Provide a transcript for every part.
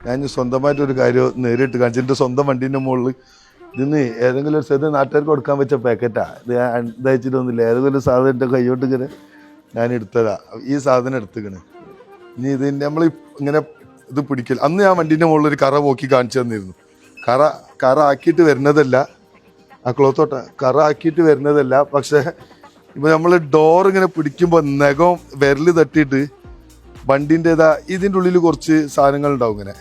ഞാൻ സ്വന്തമായിട്ടൊരു കാര്യം നേരിട്ട് കാണിച്ചു. എൻ്റെ സ്വന്തം വണ്ടീൻ്റെ മുകളിൽ ഇതിന്ന് ഏതെങ്കിലും ഒരു സ്ഥലത്ത് നാട്ടുകാർക്ക് കൊടുക്കാൻ വെച്ച പാക്കറ്റാ. ഇത് ഇതയച്ചിട്ടൊന്നുമില്ല. ഏതെങ്കിലും ഒരു സാധനം എൻ്റെ കൈയോട്ട് ഇങ്ങനെ ഞാൻ എടുത്തതാ. ഈ സാധനം എടുത്തിക്കണ്. ഇനി ഇതിൻ്റെ നമ്മൾ ഇങ്ങനെ ഇത് പിടിക്കൽ. അന്ന് ഞാൻ വണ്ടീൻ്റെ മുകളിൽ ഒരു കറ പോക്കി കാണിച്ചു തന്നിരുന്നു. കറ ആക്കിയിട്ട് വരുന്നതല്ല, ആ ക്ലോത്തോട്ട കറ ആക്കിയിട്ട് വരുന്നതല്ല. പക്ഷേ ഇപ്പം നമ്മൾ ഡോർ ഇങ്ങനെ പിടിക്കുമ്പോൾ നഖം വിരൽ തട്ടിയിട്ട് വണ്ടീൻ്റെതാ ഇതിൻ്റെ ഉള്ളിൽ കുറച്ച് സാധനങ്ങൾ ഉണ്ടാവും. ഇങ്ങനെ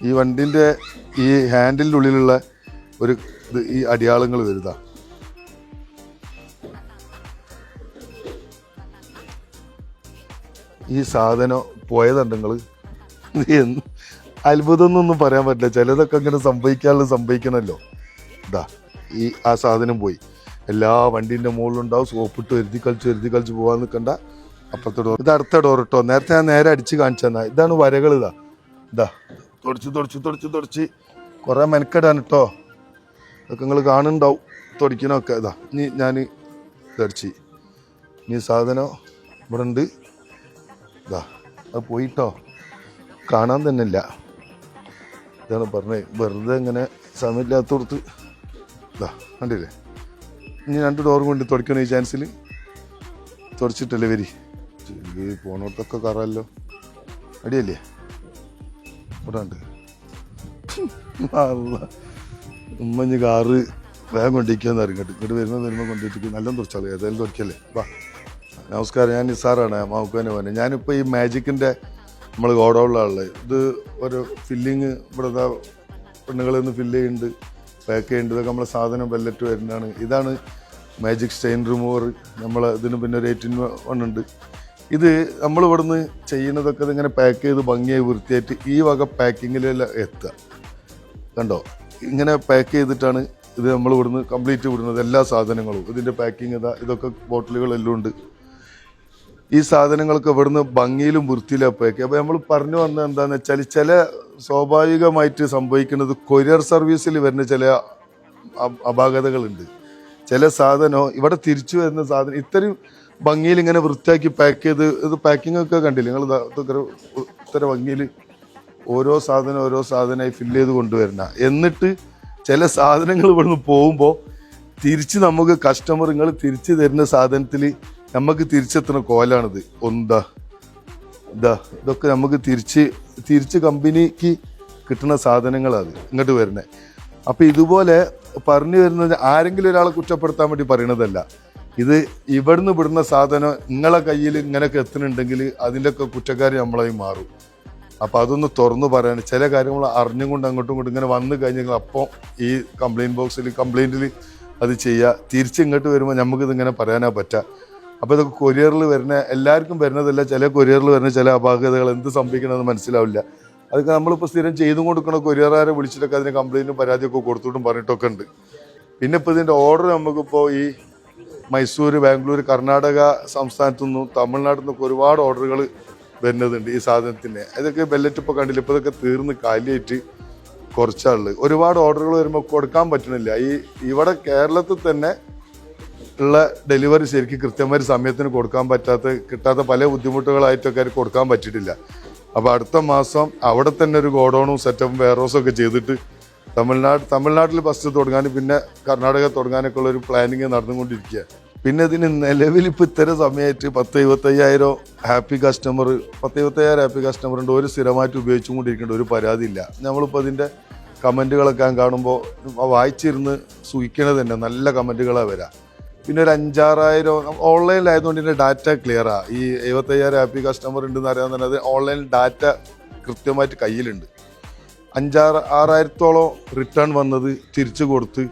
ഈ വണ്ടീൻ്റെ ഈ ഹാൻഡിലിൻ്റെ ഉള്ളിലുള്ള ഒരു ഇത് ഈ അടിയാളങ്ങൾ വരുതാ. ഈ സാധനം പോയതുണ്ടെങ്കിൽ അത്ഭുതമൊന്നും പറയാൻ പറ്റില്ല. ചിലതൊക്കെ ഇങ്ങനെ സംഭവിക്കണമല്ലോ. ഇതാ ആ സാധനം പോയി. എല്ലാ വണ്ടീൻ്റെ മുകളിലുണ്ടാവും. സോപ്പിട്ട് എരുതി കളിച്ച് പോകാൻ നിൽക്കണ്ട. അപ്പുറത്തെ ഡോർ, ഇത് അടുത്ത ഡോർ കേട്ടോ. നേരത്തെ ഞാൻ നേരെ അടിച്ച് കാണിച്ചു തന്നാ. ഇതാണ് വരകൾ. ഇതാ തുടച്ച് കുറേ മെനക്കെടാണ് കേട്ടോ. ഇതൊക്കെ നിങ്ങൾ കാണുന്നുണ്ടാവും തുടയ്ക്കണമൊക്കെ. ഇതാ ഇനി ഞാൻ ഇതടിച്ച് ഇനി സാധനം ഇവിടെ ഉണ്ട്. ഇതാ അത് പോയിട്ടോ, കാണാൻ തന്നെ ഇല്ല. ഇതാണ് പറഞ്ഞത്. വെറുതെ ഇങ്ങനെ സമയമില്ലാത്തടത്ത് ഇതാ കണ്ടില്ലേ. ഇനി 2 ഡോറും കൊണ്ട് തുടയ്ക്കണ ഈ ചാൻസിൽ തുടച്ചിട്ടല്ലേ വരി. പോണോട്ടൊക്കെ കറല്ലോ അടിയല്ലേ. ഇവിടെ ഉണ്ട്. ഉമ്മഞ്ഞ് കാറ് വേഗം കൊണ്ടിരിക്കാന്ന് അറിയട്ടെ. ഇങ്ങോട്ട് വരുമ്പോൾ കൊണ്ടിട്ട് നല്ല തുറച്ചാൽ ഏതായാലും തുറക്കല്ലേ. വാ, നമസ്കാരം. ഞാൻ നിസാറാണ്, മാവുക്കാൻ്റെ മോനെ. ഞാനിപ്പോൾ ഈ മാജിക്കിൻ്റെ നമ്മൾ ഗോഡൗണിലുള്ള ഇത് ഒരു ഫില്ലിങ് ഇവിടെ പെണ്ണുകളിൽ ഫില്ല് ചെയ്യുന്നുണ്ട്, പാക്ക് ചെയ്യുന്നുണ്ട്. ഇതൊക്കെ നമ്മളെ സാധനം വെല്ലറ്റ് വരുന്നതാണ്. ഇതാണ് മാജിക് സ്റ്റെയിൻ റിമൂവർ. നമ്മൾ ഇതിന് പിന്നെ ഒരു 18 ഉണ്ട്. ഇത് നമ്മൾ ഇവിടുന്ന് ചെയ്യുന്നതൊക്കെ ഇതിങ്ങനെ പാക്ക് ചെയ്ത് ഭംഗിയായി വൃത്തിയായിട്ട് ഈ വക പാക്കിങ്ങിലെല്ലാം എത്തുക. കണ്ടോ, ഇങ്ങനെ പാക്ക് ചെയ്തിട്ടാണ് ഇത് നമ്മൾ ഇവിടുന്ന് കംപ്ലീറ്റ് വിടുന്നത്. എല്ലാ സാധനങ്ങളും ഇതിൻ്റെ പാക്കിങ് ഇതൊക്കെ ബോട്ടിലുകളെല്ലാം ഉണ്ട്. ഈ സാധനങ്ങളൊക്കെ ഇവിടുന്ന് ഭംഗിയിലും വൃത്തിയിലും പാക്ക്. അപ്പോൾ നമ്മൾ പറഞ്ഞു വന്നത് എന്താണെന്ന് വെച്ചാൽ, ചില സ്വാഭാവികമായിട്ട് സംഭവിക്കുന്നത് കൊറിയർ സർവീസിൽ വരുന്ന ചില അപാകതകളുണ്ട്. ചില സാധനം ഇവിടെ തിരിച്ചു വരുന്ന സാധനം ഇത്രയും ഭംഗിയിൽ ഇങ്ങനെ വൃത്തിയാക്കി പാക്ക് ചെയ്ത്, ഇത് പാക്കിംഗ് ഒക്കെ കണ്ടില്ല നിങ്ങൾ. ഇത്ര ഭംഗിയിൽ ഓരോ സാധനമായി ഫില്ല് ചെയ്ത് കൊണ്ടുവരണ. എന്നിട്ട് ചില സാധനങ്ങൾ ഇവിടുന്ന് പോകുമ്പോൾ തിരിച്ച് നമുക്ക് കസ്റ്റമർ നിങ്ങൾ തിരിച്ച് തരുന്ന സാധനത്തിൽ നമുക്ക് തിരിച്ചെത്തുന്ന കോലാണിത്. ഇതൊക്കെ നമുക്ക് തിരിച്ച് കമ്പനിക്ക് കിട്ടുന്ന സാധനങ്ങളാണ് ഇങ്ങോട്ട് വരുന്നത്. അപ്പം ഇതുപോലെ പറഞ്ഞു വരുന്നത് ആരെങ്കിലും ഒരാളെ കുറ്റപ്പെടുത്താൻ വേണ്ടി പറയണതല്ല. ഇത് ഇവിടുന്ന് വിടുന്ന സാധനം നിങ്ങളെ കയ്യിൽ ഇങ്ങനെയൊക്കെ എത്തുന്നുണ്ടെങ്കിൽ അതിൻ്റെയൊക്കെ കുറ്റക്കാർ നമ്മളായി മാറും. അപ്പം അതൊന്ന് തുറന്നു പറയാൻ, ചില കാര്യങ്ങൾ അറിഞ്ഞും കൊണ്ട് അങ്ങോട്ടും ഇങ്ങോട്ടും ഇങ്ങനെ വന്നു കഴിഞ്ഞാൽ അപ്പം ഈ കംപ്ലൈൻറ്റിൽ അത് ചെയ്യുക. തിരിച്ച് ഇങ്ങോട്ട് വരുമ്പോൾ നമുക്കിതിങ്ങനെ പറയാനാ പറ്റുക. അപ്പോൾ ഇതൊക്കെ കൊറിയറിൽ വരുന്ന എല്ലാവർക്കും വരുന്നതല്ല. ചില കൊറിയറിൽ വരുന്ന ചില അപാകതകൾ എന്ത് സംഭവിക്കണമെന്ന് മനസ്സിലാവില്ല. അതൊക്കെ നമ്മളിപ്പോൾ സ്ഥിരം ചെയ്തും കൊടുക്കണ കൊറിയറുകാരെ വിളിച്ചിട്ടൊക്കെ അതിന് കംപ്ലൈൻറ്റും പരാതിയൊക്കെ കൊടുത്തിട്ടും പറഞ്ഞിട്ടൊക്കെ ഉണ്ട്. പിന്നെ ഇപ്പോൾ ഇതിൻ്റെ ഓർഡർ നമുക്കിപ്പോൾ ഈ മൈസൂർ, ബാംഗ്ലൂർ, കർണാടക സംസ്ഥാനത്തു നിന്നും തമിഴ്നാട്ടിൽ നിന്നൊക്കെ ഒരുപാട് ഓർഡറുകൾ വരുന്നതുണ്ട് ഈ സാധനത്തിന്. ഇതൊക്കെ ബെല്ലറ്റ് ഇപ്പോൾ കണ്ടില്ല. ഇപ്പോൾ ഇതൊക്കെ തീർന്ന് കാലിയായിട്ട് കുറച്ചാളുള്ളത്. ഒരുപാട് ഓർഡറുകൾ വരുമ്പോൾ കൊടുക്കാൻ പറ്റണില്ല. ഇവിടെ കേരളത്തിൽ തന്നെ ഉള്ള ഡെലിവറി ശരിക്കും കൃത്യമായ സമയത്തിന് കൊടുക്കാൻ കിട്ടാത്ത പല ബുദ്ധിമുട്ടുകളായിട്ടൊക്കെ കൊടുക്കാൻ പറ്റിയിട്ടില്ല. അപ്പോൾ അടുത്ത മാസം അവിടെ തന്നെ ഒരു ഗോഡൗണും സെറ്റപ്പും വെയർഹൗസും ഒക്കെ ചെയ്തിട്ട് തമിഴ്നാട്ടിൽ ഫസ്റ്റ് തുടങ്ങാനും പിന്നെ കർണാടക തുടങ്ങാനൊക്കെ ഉള്ളൊരു പ്ലാനിങ് നടന്നുകൊണ്ടിരിക്കുക. പിന്നെ ഇതിന് നിലവിൽ ഇപ്പോൾ ഇത്തരം സമയമായിട്ട് 10-25,000 ഹാപ്പി കസ്റ്റമർ ഉണ്ട്. ഒരു സ്ഥിരമായിട്ട് ഉപയോഗിച്ചുകൊണ്ടിരിക്കേണ്ട ഒരു പരാതിയില്ല. നമ്മളിപ്പോൾ അതിൻ്റെ കമൻറ്റുകളൊക്കെ കാണുമ്പോൾ വായിച്ചിരുന്ന് സൂഹിക്കണത് തന്നെ നല്ല കമൻറ്റുകളാണ് വരാം. പിന്നെ ഒരു 5-6,000 ഓൺലൈനിലായതുകൊണ്ട് ഇതിൻ്റെ ഡാറ്റ ക്ലിയറാണ്. ഈ 75,000 ഹാപ്പി കസ്റ്റമർ ഉണ്ടെന്ന് അറിയാൻ തന്നെ അത് ഓൺലൈനിൽ ഡാറ്റ കൃത്യമായിട്ട് കയ്യിലുണ്ട്. 5-6,000 റിട്ടേൺ വന്നത് തിരിച്ചു കൊടുത്ത്.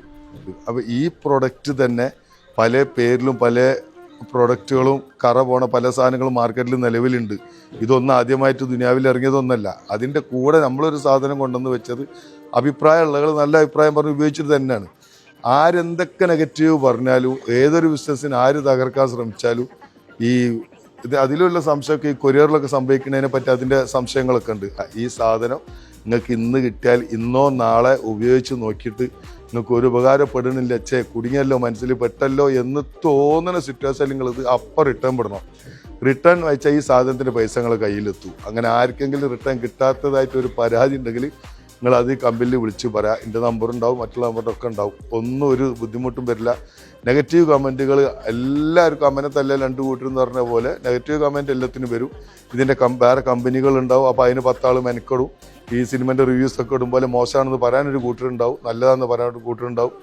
അപ്പോൾ ഈ പ്രൊഡക്റ്റ് തന്നെ പല പേരിലും പല പ്രൊഡക്റ്റുകളും കറ പോണ പല സാധനങ്ങളും മാർക്കറ്റിൽ നിലവിലുണ്ട്. ഇതൊന്നും ആദ്യമായിട്ട് ദുനിയാവിൽ ഇറങ്ങിയതൊന്നല്ല. അതിൻ്റെ കൂടെ നമ്മളൊരു സാധനം കൊണ്ടുവന്ന് വെച്ചത് അഭിപ്രായമുള്ളവർ നല്ല അഭിപ്രായം പറഞ്ഞ് ഉപയോഗിച്ചിട്ട് തന്നെയാണ്. ആരെന്തൊക്കെ നെഗറ്റീവ് പറഞ്ഞാലും ഏതൊരു ബിസിനസ്സിന് ആര് തകർക്കാൻ ശ്രമിച്ചാലും അതിലുള്ള സംശയമൊക്കെ ഈ കൊറിയറിലൊക്കെ സംഭവിക്കുന്നതിനെ പറ്റി അതിൻ്റെ സംശയങ്ങളൊക്കെ ഉണ്ട്. ഈ സാധനം നിങ്ങൾക്ക് ഇന്ന് കിട്ടിയാൽ ഇന്നോ നാളെ ഉപയോഗിച്ച് നോക്കിയിട്ട് നിങ്ങൾക്ക് ഒരു ഉപകാരപ്പെടണില്ല, കുടുങ്ങിയല്ലോ, മനസ്സിൽ പെട്ടല്ലോ എന്ന് തോന്നുന്ന സിറ്റുവേഷൻ നിങ്ങൾ ഇത് അപ്പം റിട്ടേൺ പെടണം. റിട്ടേൺ വെച്ചാൽ ഈ സാധനത്തിൻ്റെ പൈസ നിങ്ങളെ കയ്യിലെത്തും. അങ്ങനെ ആർക്കെങ്കിലും റിട്ടേൺ കിട്ടാത്തതായിട്ട് ഒരു പരാതി ഉണ്ടെങ്കിൽ നിങ്ങൾ അത് ഈ കമ്പനിയിൽ വിളിച്ച് പറയാം. എൻ്റെ നമ്പർ ഉണ്ടാവും, മറ്റുള്ള നമ്പറൊക്കെ ഉണ്ടാവും. ഒന്നും ഒരു ബുദ്ധിമുട്ടും വരില്ല. നെഗറ്റീവ് കമൻറ്റുകൾ എല്ലാവർക്കും അമ്മനത്തല്ല രണ്ട് കൂട്ടരെന്ന് പറഞ്ഞ പോലെ നെഗറ്റീവ് കമൻറ്റ് എല്ലാത്തിനും വരും. ഇതിൻ്റെ വേറെ കമ്പനികളുണ്ടാവും. അപ്പോൾ അതിന് 10 ആൾ മെനക്കെടും. ഈ സിനിമേൻ്റെ റിവ്യൂസൊക്കെ ഇടും പോലെ മോശമാണെന്ന് പറയാനൊരു കൂട്ടരുണ്ടാവും, നല്ലതാണെന്ന് പറയാനൊരു കൂട്ടരുണ്ടാവും.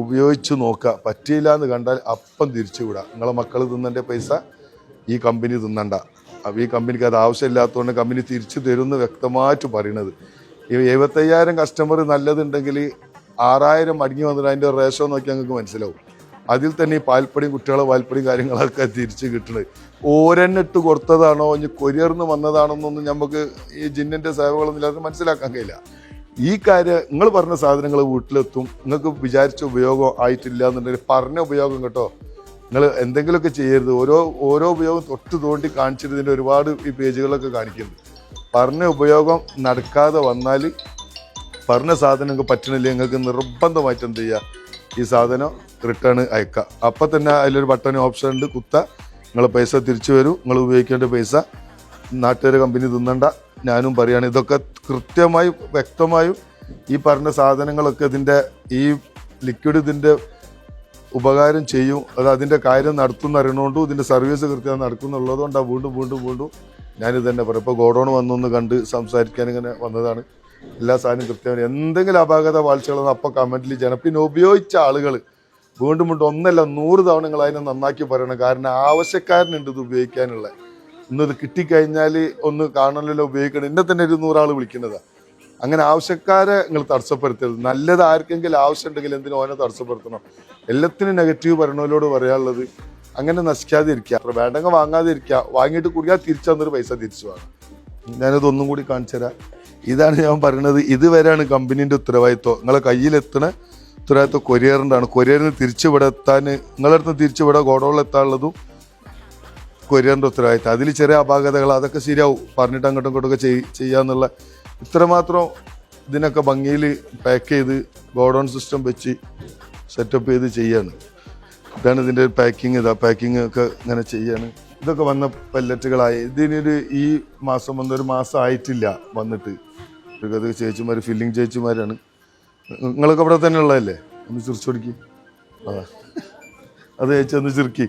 ഉപയോഗിച്ച് നോക്കുക. പറ്റിയില്ല എന്ന് കണ്ടാൽ അപ്പം തിരിച്ചു വിടുക. നിങ്ങളെ മക്കൾ തിന്നേണ്ട പൈസ ഈ കമ്പനി തിന്നണ്ട. അപ്പോൾ ഈ കമ്പനിക്ക് അത് ആവശ്യമില്ലാത്തതുകൊണ്ട് കമ്പനി തിരിച്ചു തരുമെന്ന് വ്യക്തമായിട്ട് പറയണത്. ഈ 75,000 കസ്റ്റമർ നല്ലതുണ്ടെങ്കിൽ 6,000 മടങ്ങി വന്നിട്ട് അതിൻ്റെ റേഷോ നോക്കി ഞങ്ങൾക്ക് മനസ്സിലാവും. അതിൽ തന്നെ ഈ പാൽപ്പടിയും കുട്ടികളെ പാൽപ്പടിയും കാര്യങ്ങളൊക്കെ തിരിച്ച് കിട്ടുന്നത് ഓരെണ്ണിട്ട് കൊടുത്തതാണോ ഇനി കൊരിയറിന് വന്നതാണോ എന്നൊന്നും നമുക്ക് ഈ ജിന്നിൻ്റെ സേവകളൊന്നും ഇല്ലാതെ മനസ്സിലാക്കാൻ കഴിയില്ല. ഈ കാര്യം നിങ്ങൾ പറഞ്ഞ സാധനങ്ങൾ വീട്ടിലെത്തും. നിങ്ങൾക്ക് വിചാരിച്ച ഉപയോഗം ആയിട്ടില്ല എന്നുണ്ടെങ്കിൽ പറഞ്ഞ ഉപയോഗം കേട്ടോ. നിങ്ങൾ എന്തെങ്കിലുമൊക്കെ ചെയ്യരുത്. ഓരോ ഉപയോഗം തൊട്ട് തോണ്ടി കാണിച്ചിരുന്നതിൻ്റെ ഒരുപാട് ഈ പേജുകളൊക്കെ കാണിക്കുന്നുണ്ട്. പറഞ്ഞ ഉപയോഗം നടക്കാതെ വന്നാൽ പറഞ്ഞ സാധനം നിങ്ങൾക്ക് പറ്റണില്ല, നിങ്ങൾക്ക് നിർബന്ധമായിട്ട് എന്ത് ചെയ്യുക, ഈ സാധനം റിട്ടേൺ അയക്കുക. അപ്പം തന്നെ അതിലൊരു ബട്ടൺ ഓപ്ഷൻ ഉണ്ട്, കുത്തുക, നിങ്ങളെ പൈസ തിരിച്ചു വരും. നിങ്ങൾ ഉപയോഗിക്കേണ്ട പൈസ നാട്ടുകാരെ കമ്പനി തിന്നണ്ട. ഞാനും പറയുകയാണ്, ഇതൊക്കെ കൃത്യമായും വ്യക്തമായും ഈ പറഞ്ഞ സാധനങ്ങളൊക്കെ ഇതിൻ്റെ ഈ ലിക്വിഡ് ഇതിൻ്റെ ഉപകാരം ചെയ്യും. അത് അതിൻ്റെ കാര്യം നടത്തുമെന്ന് അറിയണോണ്ടും ഇതിൻ്റെ സർവീസ് കൃത്യമായി നടക്കുന്നുള്ളതുകൊണ്ടാണ് വീണ്ടും ഞാനിത് തന്നെ പറയും. ഇപ്പോൾ ഗോഡൗൺ വന്നൊന്ന് കണ്ട് സംസാരിക്കാൻ ഇങ്ങനെ വന്നതാണ്. എല്ലാ സാധനവും കൃത്യമായി എന്തെങ്കിലും അപാകത വാഴ്ചകളൊന്നും അപ്പം കമൻറ്റിൽ ചെയ്യണം. പിന്നെ ഉപയോഗിച്ച ആളുകൾ വീണ്ടും ഒന്നല്ല 100 തവണ നിങ്ങൾ അതിനെ നന്നാക്കി പറയണം. കാരണം ആവശ്യക്കാരനുണ്ട് ഇത് ഉപയോഗിക്കാനുള്ള. ഇന്നത് കിട്ടിക്കഴിഞ്ഞാൽ ഒന്ന് കാണണമല്ലോ ഉപയോഗിക്കണം. എന്നെ തന്നെ ഒരു 100 ആൾ വിളിക്കുന്നതാണ്. അങ്ങനെ ആവശ്യക്കാരെ നിങ്ങൾ തടസ്സപ്പെടുത്തരുത്. നല്ലത് ആർക്കെങ്കിലും ആവശ്യം ഉണ്ടെങ്കിൽ എന്തിനും ഓനെ തടസ്സപ്പെടുത്തണം. എല്ലാത്തിനും നെഗറ്റീവ് പറയണവരോട് പറയാനുള്ളത് അങ്ങനെ നശിക്കാതെ ഇരിക്കുക. അത്ര വേണ്ടെങ്കിൽ വാങ്ങാതെ ഇരിക്കുക. വാങ്ങിയിട്ട് കുടിക്കാൻ തിരിച്ചു തന്നൊരു പൈസ തിരിച്ചു വാങ്ങാം. ഞാനതൊന്നും കൂടി കാണിച്ചു തരാം. ഇതാണ് ഞാൻ പറയുന്നത്. ഇതുവരെയാണ് കമ്പനീൻ്റെ ഉത്തരവാദിത്വം. നിങ്ങളെ കയ്യിലെത്തണ ഉത്തരവാദിത്വം കൊരിയറിൻ്റെ ആണ്. കൊരിയറിന് തിരിച്ചുവിടെ എത്താൻ നിങ്ങളുടെ അടുത്ത് തിരിച്ചുവിടെ ഗോഡൗണിൽ എത്താനുള്ളതും കൊരിയറിൻ്റെ ഉത്തരവാദിത്വം. അതിൽ ചെറിയ അപാകതകൾ അതൊക്കെ ശരിയാവും. പറഞ്ഞിട്ട് അങ്ങോട്ടും ഇങ്ങോട്ടൊക്കെ ചെയ്യാന്നുള്ള ഇത്രമാത്രം ഇതിനൊക്കെ ഭംഗിയിൽ പാക്ക് ചെയ്ത് ഗോഡൗൺ സിസ്റ്റം വെച്ച് സെറ്റപ്പ് ചെയ്ത് ചെയ്യാണ്. ഇതാണ് ഇതിൻ്റെ പാക്കിങ്. പാക്കിങ് ഒക്കെ ഇങ്ങനെ ചെയ്യാണ്. ഇതൊക്കെ വന്ന പല്ലറ്റുകളായി. ഇതിനൊരു ഈ മാസം വന്നൊരു മാസം ആയിട്ടില്ല വന്നിട്ട്. അത് ചേച്ചിമാർ ഫില്ലിങ് ചേച്ചിമാരാണ്. നിങ്ങളൊക്കെ ഇവിടെ തന്നെ ഉള്ളതല്ലേ? ഒന്ന് ചിരിച്ചു കൊടുക്കി. അത് ചേച്ചി ഒന്ന് ചിരിക്കി.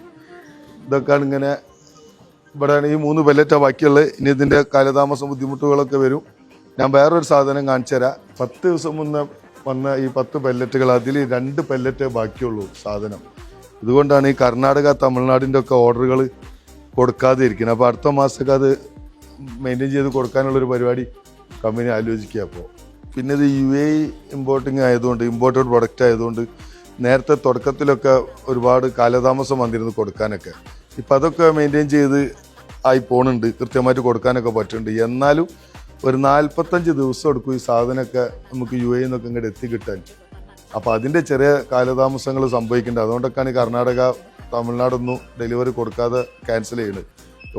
ഇതൊക്കെയാണ് ഇങ്ങനെ ഇവിടെയാണ് ഈ 3 പല്ലറ്റാണ് ബാക്കിയുള്ളത്. ഇനി ഇതിൻ്റെ കാലതാമസം ബുദ്ധിമുട്ടുകളൊക്കെ വരും. ഞാൻ വേറൊരു സാധനം കാണിച്ചു തരാം. 10 ദിവസം മുന്നേ വന്ന ഈ 10 പല്ലറ്റുകൾ അതിൽ 2 പല്ലറ്റേ ബാക്കിയുള്ളൂ സാധനം. ഇതുകൊണ്ടാണ് ഈ കർണാടക തമിഴ്നാടിൻ്റെ ഒക്കെ ഓർഡറുകൾ കൊടുക്കാതെ ഇരിക്കുന്നത്. അപ്പോൾ അടുത്ത മാസമൊക്കെ അത് മെയിൻറ്റെയിൻ ചെയ്ത് കൊടുക്കാനുള്ളൊരു പരിപാടി കമ്പനി ആലോചിക്കുക. അപ്പോൾ പിന്നെ ഇത് UAE ഇമ്പോർട്ടിങ് ആയതുകൊണ്ട് ഇമ്പോർട്ടഡ് പ്രൊഡക്റ്റ് ആയതുകൊണ്ട് നേരത്തെ തുടക്കത്തിലൊക്കെ ഒരുപാട് കാലതാമസം വന്നിരുന്നു കൊടുക്കാനൊക്കെ. ഇപ്പം അതൊക്കെ മെയിൻറ്റെയിൻ ചെയ്ത് ആയി പോകുന്നുണ്ട്. കൃത്യമായിട്ട് കൊടുക്കാനൊക്കെ പറ്റുന്നുണ്ട്. എന്നാലും ഒരു 45 ദിവസം എടുക്കും ഈ സാധനമൊക്കെ നമുക്ക് UAE എന്നൊക്കെ ഇങ്ങോട്ട് എത്തിക്കിട്ടാൻ. അപ്പോൾ അതിൻ്റെ ചെറിയ കാലതാമസങ്ങൾ സംഭവിക്കുന്നുണ്ട്. അതുകൊണ്ടൊക്കെയാണ് ഈ കർണാടക തമിഴ്നാടൊന്നും ഡെലിവറി കൊടുക്കാതെ ക്യാൻസൽ ചെയ്യുന്നത്.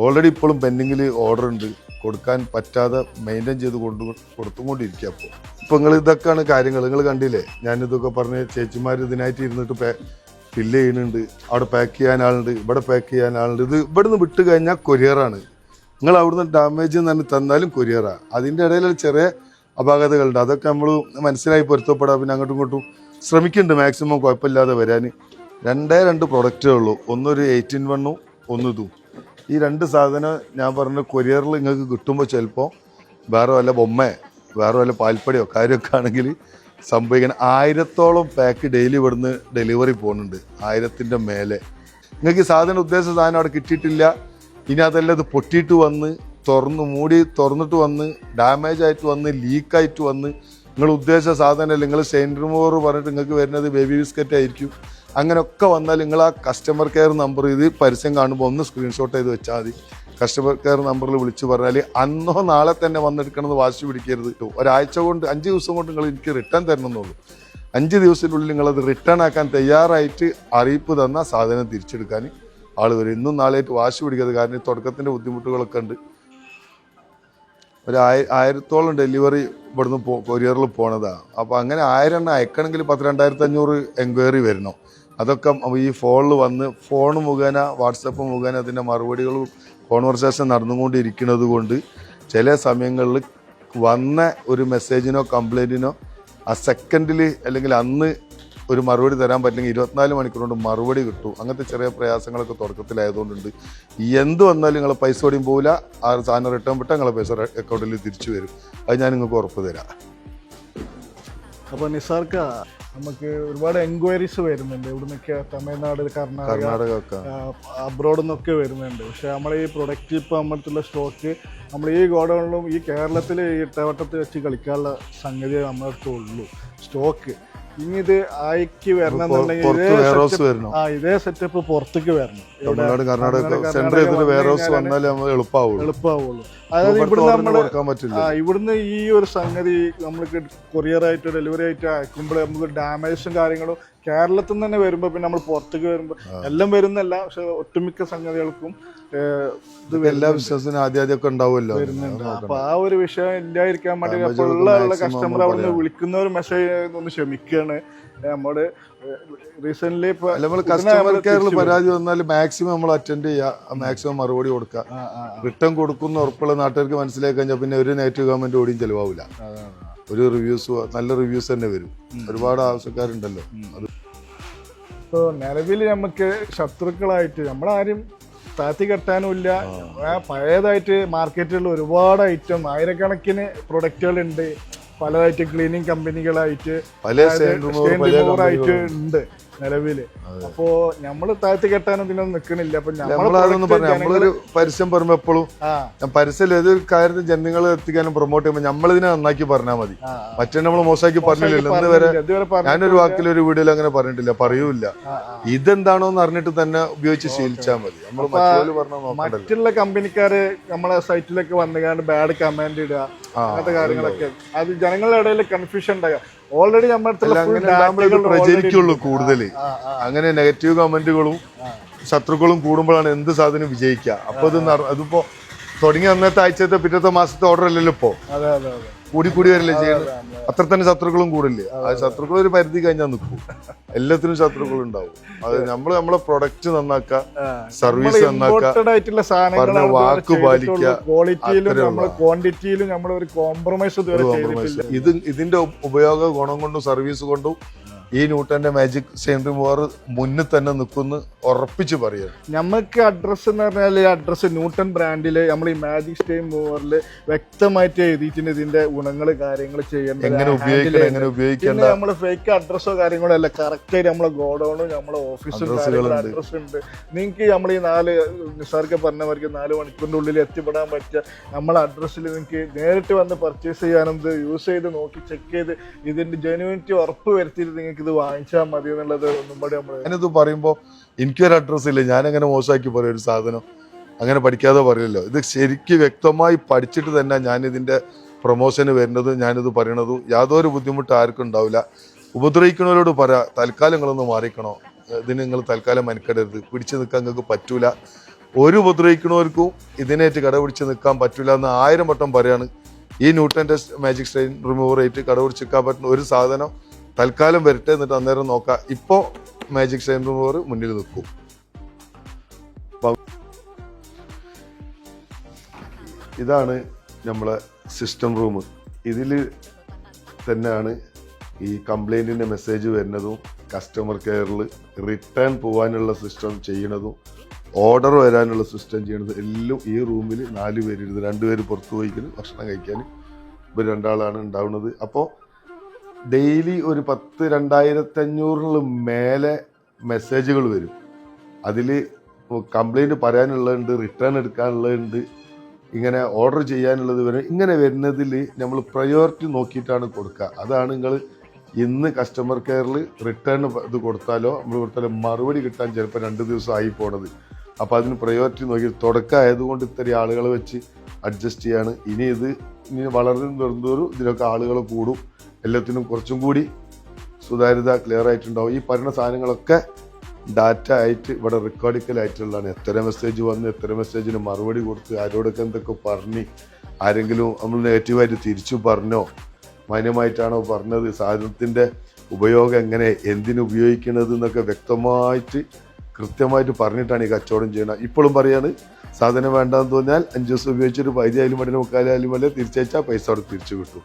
ഓൾറെഡി ഇപ്പോഴും പെൻഡിങ്ങിൽ ഓർഡർ ഉണ്ട്. കൊടുക്കാൻ പറ്റാതെ മെയിൻറ്റെയിൻ ചെയ്ത് കൊടുത്തുകൊണ്ടിരിക്കുക. ഇപ്പോൾ നിങ്ങൾ ഇതൊക്കെയാണ് കാര്യങ്ങൾ. നിങ്ങൾ കണ്ടില്ലേ, ഞാനിതൊക്കെ പറഞ്ഞ് ചേച്ചിമാർ ഇതിനായിട്ട് ഇരുന്നിട്ട് ഫില്ല് ചെയ്യുന്നുണ്ട്. അവിടെ പാക്ക് ചെയ്യാൻ ആളുണ്ട്, ഇവിടെ പാക്ക് ചെയ്യാൻ ആളുണ്ട്. ഇത് ഇവിടുന്ന് വിട്ട് കഴിഞ്ഞാൽ കൊരിയറാണ്. നിങ്ങൾ അവിടുന്ന് ഡാമേജ് തന്നെ തന്നാലും കൊരിയറാണ്. അതിൻ്റെ ഇടയിൽ ചെറിയ അപാകതകളുണ്ട്. അതൊക്കെ നമ്മൾ മനസ്സിലായി പൊരുത്തപ്പെടാം. പിന്നെ അങ്ങോട്ടും ഇങ്ങോട്ടും ശ്രമിക്കുന്നുണ്ട് മാക്സിമം കുഴപ്പമില്ലാതെ വരാൻ. 2 പ്രൊഡക്റ്റേ ഉള്ളൂ. ഒന്നൊരു 18-1 ഒന്നിതും. ഈ 2 സാധനം ഞാൻ പറഞ്ഞ കൊരിയറിൽ നിങ്ങൾക്ക് കിട്ടുമ്പോൾ ചിലപ്പോൾ വേറെ വല്ല വേറെ വല്ല പാൽപ്പടിയോ കാര്യമൊക്കെ ആണെങ്കിൽ സംഭവിക്കണം. 1000-ഓളം പാക്ക് ഡെയിലി ഇവിടുന്ന് ഡെലിവറി പോകുന്നുണ്ട്. 1000-ൻ്റെ മേലെ. നിങ്ങൾക്ക് ഈ സാധനം ഉദ്ദേശിച്ച സാധനം അവിടെ കിട്ടിയിട്ടില്ല. ഇനി അതെല്ലാം ഇത് പൊട്ടിയിട്ട് വന്ന് തുറന്നിട്ട് വന്ന് ഡാമേജ് ആയിട്ട് വന്ന് ലീക്കായിട്ട് വന്ന് നിങ്ങൾ ഉദ്ദേശിച്ച സാധനമല്ല. നിങ്ങൾ സ്റ്റെയിൻ റിമൂവർ പറഞ്ഞിട്ട് നിങ്ങൾക്ക് വരുന്നത് ബേബി ബിസ്ക്കറ്റ് ആയിരിക്കും. അങ്ങനെയൊക്കെ വന്നാൽ നിങ്ങൾ ആ കസ്റ്റമർ കെയർ നമ്പർ ഇത് പരസ്യം കാണുമ്പോൾ ഒന്ന് സ്ക്രീൻഷോട്ട് ചെയ്ത് വെച്ചാൽ മതി. കസ്റ്റമർ കെയർ നമ്പറിൽ വിളിച്ച് പറഞ്ഞാൽ അന്നോ നാളെ തന്നെ വന്നെടുക്കണമെന്ന് വാശി പിടിക്കരുത്. ഒരാഴ്ച കൊണ്ട് 5 ദിവസം കൊണ്ട് നിങ്ങൾ എനിക്ക് റിട്ടേൺ തരണമെന്നുള്ളൂ. 5 ദിവസത്തിനുള്ളിൽ നിങ്ങളത് റിട്ടേൺ ആക്കാൻ തയ്യാറായിട്ട് അറിയിപ്പ് തന്നാൽ സാധനം തിരിച്ചെടുക്കാൻ ആൾ വരും. ഇന്നും നാളെയായിട്ട് വാശി പിടിക്കാതെ. കാരണം തുടക്കത്തിൻ്റെ ബുദ്ധിമുട്ടുകളൊക്കെ ഉണ്ട്. ഒരു 1000-ഓളം ഡെലിവറി ഇവിടുന്ന് കൊരിയറിൽ പോണതാണ്. അപ്പോൾ അങ്ങനെ 1000 എണ്ണം അയക്കണമെങ്കിൽ 10,000-2,500 എൻക്വയറി വരണം. അതൊക്കെ ഈ ഫോണിൽ വന്ന് ഫോൺ മുഖേന വാട്സപ്പ് മുഖേന അതിൻ്റെ മറുപടികളും കോൺവെർസേഷൻ നടന്നുകൊണ്ടിരിക്കുന്നത് കൊണ്ട് ചില സമയങ്ങളിൽ വന്ന ഒരു മെസ്സേജിനോ കംപ്ലൈൻറ്റിനോ ആ സെക്കൻഡിൽ അല്ലെങ്കിൽ അന്ന് ഒരു മറുപടി തരാൻ പറ്റില്ലെങ്കിൽ 24 മണിക്കൂർ കൊണ്ട് മറുപടി കിട്ടും. അങ്ങനത്തെ ചെറിയ പ്രയാസങ്ങളൊക്കെ തുടക്കത്തിലായതുകൊണ്ടുണ്ട്. എന്ത് വന്നാലും നിങ്ങൾ പൈസ ഓടിയും പോകില്ല, ആ സാധനം റിട്ടേൺ വിട്ടാൽ നിങ്ങളെ പൈസ അക്കൗണ്ടിൽ തിരിച്ചു വരും. അത് ഞാൻ നിങ്ങൾക്ക് ഉറപ്പ് തരാം. അപ്പോൾ നിസാർക്ക, നമുക്ക് ഒരുപാട് എൻക്വയറീസ് വരുന്നുണ്ട്. ഇവിടുന്നൊക്കെ തമിഴ്നാട്, കർണാടക, അബ്രോഡിൽ നിന്നൊക്കെ വരുന്നുണ്ട്. പക്ഷെ നമ്മൾ ഈ പ്രൊഡക്റ്റ് ഇപ്പോൾ നമ്മളടുത്തുള്ള സ്റ്റോക്ക് നമ്മൾ ഈ ഗോഡൗണിലും ഈ കേരളത്തിൽ ഈ ഇട്ടവട്ടത്ത് വെച്ച് കളിക്കാനുള്ള സംഗതി നമ്മുടെ അടുത്ത് ഉള്ളൂ സ്റ്റോക്ക്. ഇനി ഇത് ആയിക്ക് വരണം എന്നുണ്ടെങ്കിൽ ഇതേ സെറ്റപ്പ് പുറത്തേക്ക് വരണം. എളുപ്പമാവുള്ളൂ. അതായത് ഇവിടുന്ന് ഈ ഒരു സംഗതി നമ്മൾക്ക് കൊറിയറായിട്ട് ഡെലിവറി ആയിട്ട് അയക്കുമ്പോൾ നമുക്ക് ഡാമേജും കാര്യങ്ങളും കേരളത്തിൽ നിന്ന് തന്നെ വരുമ്പോൾ പിന്നെ നമ്മൾ പുറത്തേക്ക് വരുമ്പോൾ എല്ലാം വരുന്നല്ല, പക്ഷെ ഒട്ടുമിക്ക സംഗതികൾക്കും എല്ലാ ബിസിനസിനും ആദ്യമൊക്കെ ഉണ്ടാവുമല്ലോ വരുന്നുണ്ട്. അപ്പൊ ആ ഒരു വിഷയം ഇല്ലാതിരിക്കാൻ വേണ്ടി അപ്പോൾ ഉള്ള കസ്റ്റമർ അവിടെ നിന്ന് വിളിക്കുന്ന ഒരു മെസ്സേജ് ഒന്ന് ക്ഷമിക്കുകയാണ്. നമ്മുടെ റീസെന്റ് കസ്റ്റമർ കെയറിൽ പരാതി വന്നാൽ മാക്സിമം നമ്മൾ അറ്റൻഡ് ചെയ്യുക, മാക്സിമം മറുപടി കൊടുക്കുക. റിട്ടേൺ കൊടുക്കുന്ന ഉറപ്പുള്ള നാട്ടുകാർക്ക് മനസ്സിലാക്കി കഴിഞ്ഞാൽ പിന്നെ ഒരു നെഗറ്റീവ് കമന്റ് ഓടിയും ചെലവാവില്ല. ഒരു റിവ്യൂസ്, നല്ല റിവ്യൂസ് തന്നെ വരും. ഒരുപാട് ആവശ്യക്കാരുണ്ടല്ലോ. അത് ഇപ്പോൾ നിലവിൽ നമുക്ക് ശത്രുക്കളായിട്ട് നമ്മളാരും താത്തി കെട്ടാനും ഇല്ല. പഴയതായിട്ട് മാർക്കറ്റിൽ ഒരുപാട് ഐറ്റം, ആയിരക്കണക്കിന് പ്രൊഡക്റ്റുകളുണ്ട്. പലതായിട്ട് ക്ലീനിങ് കമ്പനികളായിട്ട് ആയിട്ട് ഉണ്ട് നിലവില്. അപ്പോ നമ്മള് താഴ്ത്തി കെട്ടാനും ഇതിനൊന്നും നിൽക്കണില്ല. അപ്പൊ നമ്മളൊരു പരസ്യം പറയുമ്പോ എപ്പോഴും പരസ്യം ഏതൊരു കാര്യത്തിൽ ജനങ്ങളെ എത്തിക്കാനും പ്രൊമോട്ട് ചെയ്യുമ്പോൾ നമ്മളിതിനെ നന്നാക്കി പറഞ്ഞാൽ മതി. മറ്റേ നമ്മൾ മോശമാക്കി പറഞ്ഞില്ലല്ലോ. ഇന്ന് വരെ ഞാനൊരു വാക്കിലൊരു വീഡിയോയിൽ അങ്ങനെ പറഞ്ഞിട്ടില്ല, പറയൂല. ഇതെന്താണോ എന്ന് അറിഞ്ഞിട്ട് തന്നെ ഉപയോഗിച്ച് ശീലിച്ചാൽ മതി. നമ്മൾ മറ്റുള്ള കമ്പനിക്കാര് നമ്മളെ സൈറ്റിലൊക്കെ വന്നുകൊണ്ട് ബാഡ് കമന്റ് ഇടുക, അങ്ങനത്തെ കാര്യങ്ങളൊക്കെ അത് ജനങ്ങളുടെ ഇടയിൽ കൺഫ്യൂഷൻ ഉണ്ടാകുക. ഓൾറെഡി നമ്മുടെ പ്രചരിക്കുള്ളൂ കൂടുതൽ. അങ്ങനെ നെഗറ്റീവ് കമന്റുകളും ശത്രുക്കളും കൂടുമ്പോഴാണ് എന്ത് സാധനം വിജയിക്കുക. അപ്പൊ അതിപ്പോ തുടങ്ങി അന്നത്തെ ആഴ്ചത്തെ പിറ്റത്തെ മാസത്തെ ഓർഡർ അല്ലല്ലോ ഇപ്പോ. കൂടി വരില്ലേ ചെയ്യുന്നത്. അത്ര തന്നെ ശത്രുക്കളും കൂടില്ലേ. ആ ശത്രുക്കൾ ഒരു പരിധി കഴിഞ്ഞാൽ നിൽക്കും. എല്ലാത്തിനും ശത്രുക്കൾ ഉണ്ടാവും. അത് നമ്മളെ പ്രൊഡക്റ്റ് നന്നാക്കുക, സർവീസ് നന്നാക്കുക, പറഞ്ഞ വാക്ക് പാലിക്കുക. ക്വാണ്ടിറ്റിയിലും നമ്മൾ ഒരു കോംപ്രമൈസ് ഇതിന്റെ ഉപയോഗ ഗുണം കൊണ്ടും സർവീസ് കൊണ്ടും ഈ ന്യൂട്ടന്റെ മാജിക് സ്റ്റെയിൻ റിമൂവർ മുന്നിൽ തന്നെ നിൽക്കുന്നു ഉറപ്പിച്ച് പറയുന്നത്. നമുക്ക് അഡ്രസ്സ് എന്ന് പറഞ്ഞാൽ ഈ അഡ്രസ്സ് ന്യൂട്ടൺ ബ്രാൻഡില് നമ്മൾ ഈ മാജിക് സ്റ്റെയിൻ റിമൂവറിൽ വ്യക്തമായിട്ട് എഴുതിയിട്ടുണ്ട് ഇതിന്റെ ഗുണങ്ങൾ, കാര്യങ്ങൾ ചെയ്യേണ്ടത്, എങ്ങനെ ഉപയോഗിക്കേണ്ട. നമ്മള് ഫേക്ക് അഡ്രസ്സോ കാര്യങ്ങളോ അല്ല, കറക്റ്റ് ആയിട്ട് നമ്മളെ ഗോഡൌണും നമ്മളെ ഓഫീസും അഡ്രസ്സ് ഉണ്ട്. നിങ്ങൾക്ക് നമ്മൾ ഈ നിസാർക്ക് പറഞ്ഞവർക്ക് 4 മണിക്കൂറിന്റെ ഉള്ളിൽ എത്തിപ്പെടാൻ പറ്റുക നമ്മളെ അഡ്രസ്സിൽ നിങ്ങൾക്ക് നേരിട്ട് വന്ന് പർച്ചേസ് ചെയ്യാനും ഇത് യൂസ് ചെയ്ത് നോക്കി ചെക്ക് ചെയ്ത് ഇതിന്റെ ജെന്യൂനിറ്റി ഉറപ്പ് വരുത്തിയിട്ട് നിങ്ങൾക്ക് ഇത് വാങ്ങിച്ചാൽ മതി എന്നുള്ളത് ഞാനിത് പറയുമ്പോൾ എനിക്കൊരു അഡ്രസ്സ് ഇല്ല, ഞാനങ്ങനെ മോശമാക്കി പറയും ഒരു സാധനം. അങ്ങനെ പഠിക്കാതെ പറയല്ലോ. ഇത് ശരിക്കും വ്യക്തമായി പഠിച്ചിട്ട് തന്നെ ഞാനിതിൻ്റെ പ്രൊമോഷന് വരുന്നതും ഞാനിത് പറയണതും യാതൊരു ബുദ്ധിമുട്ട് ആർക്കും ഉണ്ടാവില്ല. ഉപദ്രവിക്കണവരോട് പറയാം, തൽക്കാലം നിങ്ങളൊന്ന് മാറിക്കണോ, ഇതിന് നിങ്ങൾ തൽക്കാലം മെനക്കെടരുത്, പിടിച്ചു നിൽക്കാൻ നിങ്ങൾക്ക് പറ്റൂല. ഒരു ഉപദ്രവിക്കണവർക്കും ഇതിനേറ്റ് കട പിടിച്ച് നിൽക്കാൻ പറ്റൂല എന്ന് 1000 വട്ടം പറയാണ്. ഈ ന്യൂട്ടൻ്റെ മാജിക് സ്റ്റെയിൻ റിമൂവർ ആയിട്ട് കട പിടിച്ച് നിൽക്കാൻ പറ്റുന്ന ഒരു സാധനം തൽക്കാലം വരട്ടെ, എന്നിട്ട് അന്നേരം നോക്കാം. ഇപ്പോൾ മാജിക് സ്റ്റെയിൻ റിമൂവർ മുന്നിൽ നിൽക്കും. ഇതാണ് നമ്മളെ സിസ്റ്റം റൂം. ഇതിൽ തന്നെയാണ് ഈ കംപ്ലൈൻറ്റിൻ്റെ മെസ്സേജ് വരുന്നതും കസ്റ്റമർ കെയറിൽ റിട്ടേൺ പോകാനുള്ള സിസ്റ്റം ചെയ്യണതും ഓർഡർ വരാനുള്ള സിസ്റ്റം ചെയ്യണതും എല്ലാം ഈ റൂമിൽ 4 പേരിരുന്ന് 2 പേര് പുറത്ത് പോയിക്കുന്നു ഭക്ഷണം കഴിക്കാൻ. ഇവർ 2 ആളാണ് ഉണ്ടാവുന്നത്. അപ്പോൾ ഡെയിലി ഒരു 10,000-2,500 മേലെ മെസ്സേജുകൾ വരും. അതിൽ കംപ്ലൈൻറ്റ് പറയാനുള്ളതുണ്ട്, റിട്ടേൺ എടുക്കാനുള്ളതുണ്ട്, ഇങ്ങനെ ഓർഡർ ചെയ്യാനുള്ളത് വരും. ഇങ്ങനെ വരുന്നതിൽ നമ്മൾ പ്രയോറിറ്റി നോക്കിയിട്ടാണ് കൊടുക്കുക. അതാണ് നിങ്ങൾ ഇന്ന് കസ്റ്റമർ കെയറിൽ റിട്ടേൺ ഇത് കൊടുത്താലോ നമ്മൾ കൊടുത്താലോ മറുപടി കിട്ടാൻ ചിലപ്പോൾ 2 ദിവസം ആയി പോണത്. അപ്പോൾ അതിന് പ്രയോറിറ്റി നോക്കി തുടക്കമായതുകൊണ്ട് ഇത്രയും ആളുകളെ വെച്ച് അഡ്ജസ്റ്റ് ചെയ്യാണ്. ഇനി വളർന്നു വരുന്നതോറും ഇതിനൊക്കെ ആളുകൾ കൂടും. എല്ലാത്തിനും കുറച്ചും കൂടി സുതാര്യത ക്ലിയർ ആയിട്ടുണ്ടാവും. ഈ പറയുന്ന സാധനങ്ങളൊക്കെ ഡാറ്റ ആയിട്ട് ഇവിടെ റെക്കോർഡിക്കലായിട്ടുള്ളതാണ്. എത്ര മെസ്സേജ് വന്ന് എത്ര മെസ്സേജിന് മറുപടി കൊടുത്ത് ആരോടൊക്കെ എന്തൊക്കെ പറഞ്ഞ്, ആരെങ്കിലും നമ്മൾ നെഗറ്റീവായിട്ട് തിരിച്ചു പറഞ്ഞോ, മാന്യമായിട്ടാണോ പറഞ്ഞത്, സാധനത്തിൻ്റെ ഉപയോഗം എങ്ങനെ എന്തിനു ഉപയോഗിക്കുന്നത് എന്നൊക്കെ വ്യക്തമായിട്ട് കൃത്യമായിട്ട് പറഞ്ഞിട്ടാണ് ഈ കച്ചവടം ചെയ്യുന്നത്. ഇപ്പോഴും പറയാണ്, സാധനം വേണ്ടാന്ന് തോന്നിയാൽ 5 ദിവസം ഉപയോഗിച്ചിട്ട് 10 ആയാലും വേണ്ടി 3/4 ആയാലും വേണ്ടി തിരിച്ചയച്ചാൽ പൈസ അവിടെ തിരിച്ചു കിട്ടും.